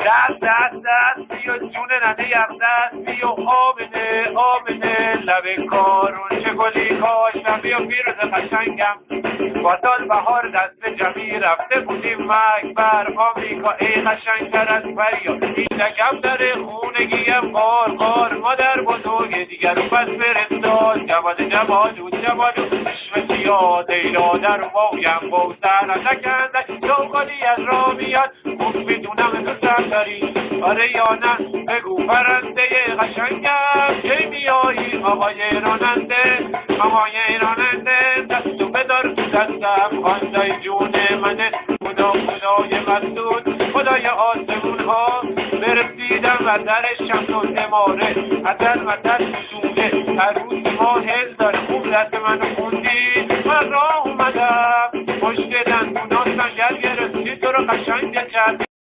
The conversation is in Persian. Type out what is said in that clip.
دست بیا جون ننه یقدست بیا آمنه لب کارون چه گلی کاشتم بیا پیروز قشنگم واسال بهار دست جمعی رفته بودیم مکبر آمریکا ای قشنگتر از فریا اینکم در خونگیم قار مادر بزرگ دیگر پس فرستاد جوادو عشق دیلا در بایم بوسن نکنده چوکالی از را میاد خوب میدونم دوستم داری آره یا نه بگو پرنده قشنگم چه میایی آقای راننده دستو بدار تو دستم خواندای جون منه خدای مسعود خدای آسمون ها برسیدم و درش شمس و اماره عدل سوزونه هر روز ما هل داره خوب دست منو خوندی من راه اومدم پشت دندونات سنگر گرفتی تو رو قشنگ کرد